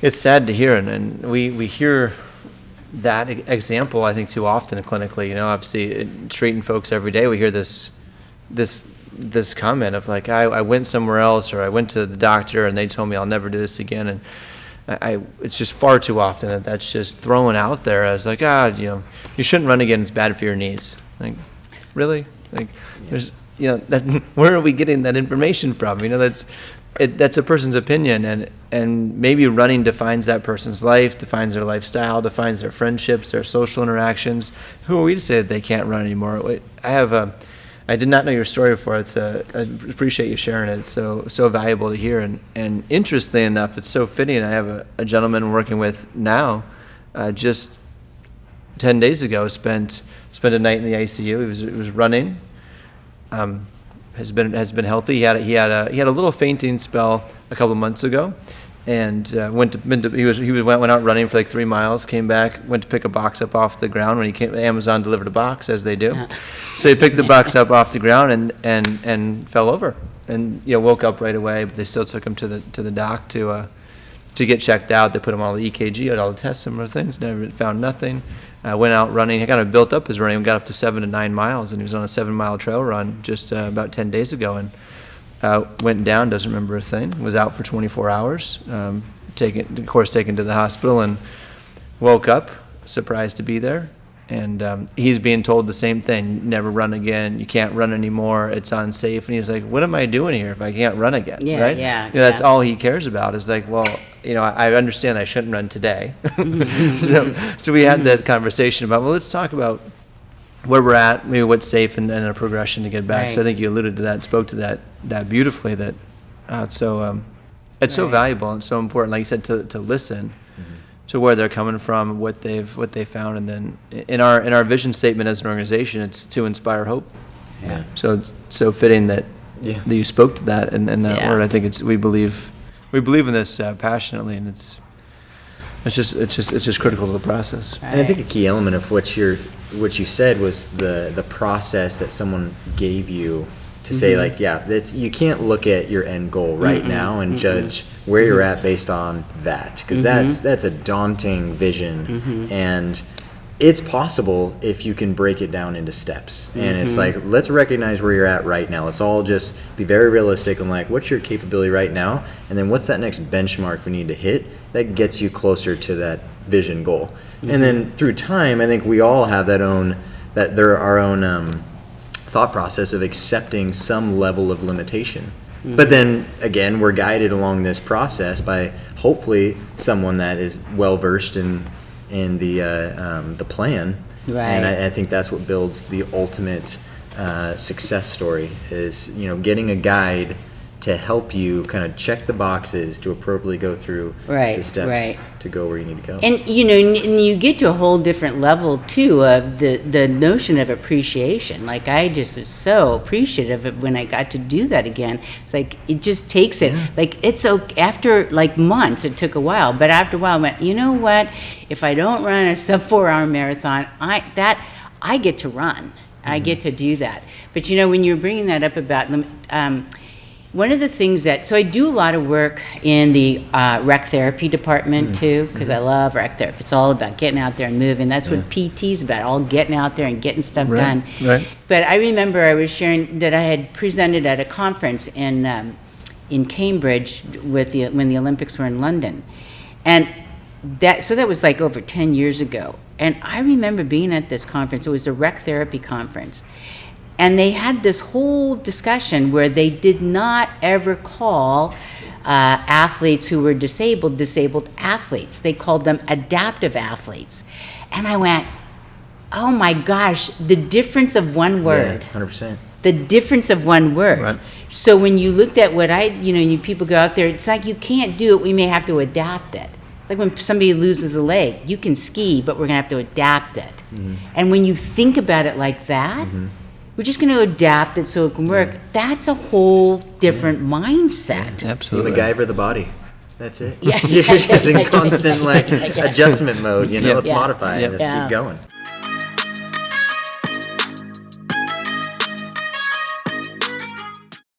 It's sad to hear, and we hear that example, I think, too often clinically. Obviously, treating folks every day, we hear this comment of like, I went somewhere else, or I went to the doctor and they told me I'll never do this again, and it's just far too often that's just thrown out there as like, you shouldn't run again, it's bad for your knees. Like, really? Like, there's, where are we getting that information from? That's a person's opinion, and maybe running defines that person's life, defines their lifestyle, defines their friendships, their social interactions. Who are we to say that they can't run anymore? I did not know your story before. I appreciate you sharing it. It's so valuable to hear, and interestingly enough, it's so fitting. I have a gentleman we're working with now, just 10 days ago, spent a night in the ICU. He was running. Has been healthy. He had a little fainting spell a couple of months ago, and went out running for like 3 miles. Came back, went to pick a box up off the ground. When he came, Amazon delivered a box, as they do. So he picked the box up off the ground and fell over, and woke up right away. But they still took him to the doc to get checked out. They put him on the EKG, had all the tests, similar things. Never found nothing. Went out running. He kind of built up his running. Got up to 7 to 9 miles, and he was on a 7-mile trail run just about 10 days ago, and went down. Doesn't remember a thing. Was out for 24 hours. Taken to the hospital, and woke up surprised to be there. And he's being told the same thing: never run again. You can't run anymore. It's unsafe. And he's like, "What am I doing here if I can't run again?" Yeah, right? yeah. That's all he cares about. Is like, well, I understand I shouldn't run today. So we had that conversation about, well, let's talk about where we're at, maybe what's safe, and a progression to get back. Right. So I think you alluded to that, spoke to that beautifully. That it's so valuable and so important, like you said, to listen to where they're coming from, what they found, and then in our vision statement as an organization, it's to inspire hope. Yeah. So it's so fitting that you spoke to that and that word. I think we believe in this passionately, and it's just critical to the process. And I think a key element of what you said was the process that someone gave you to say, like, you can't look at your end goal right now and judge where you're at based on that, because that's a daunting vision, and it's possible if you can break it down into steps. And it's like, let's recognize where you're at right now. Let's all just be very realistic and like, what's your capability right now, and then what's that next benchmark we need to hit that gets you closer to that vision goal. And then through time, I think we all have our own thought process of accepting some level of limitation. But then again, we're guided along this process by hopefully someone that is well versed in the plan. Right. And I think that's what builds the ultimate success story, is getting a guide to help you kind of check the boxes to appropriately go through the steps to go where you need to go. And and you get to a whole different level too of the notion of appreciation. Like, I just was so appreciative of when I got to do that again. It's like, it just takes it. Like, it's okay after like months. It took a while, but after a while, I went, you know what? If I don't run a sub 4-hour marathon, I get to run. I get to do that. But when you're bringing that up about one of the things so I do a lot of work in the rec therapy department too, because I love rec therapy. It's all about getting out there and moving. That's what PT's about, all getting out there and getting stuff done. Right. But I remember I was sharing that I had presented at a conference in Cambridge when the Olympics were in London. And that was like over 10 years ago. And I remember being at this conference. It was a rec therapy conference. And they had this whole discussion where they did not ever call athletes who were disabled athletes. They called them adaptive athletes. And I went, oh my gosh, the difference of one word. Yeah, 100%. The difference of one word. Right. So when you looked at what people go out there, it's like, you can't do it, we may have to adapt it. It's like when somebody loses a leg, you can ski, but we're gonna have to adapt it. And when you think about it like that, we're just going to adapt it so it can work. That's a whole different mindset. Absolutely. You MacGyver the body. That's it. Yeah. You're just in constant adjustment mode. Let's modify it. Let's keep going.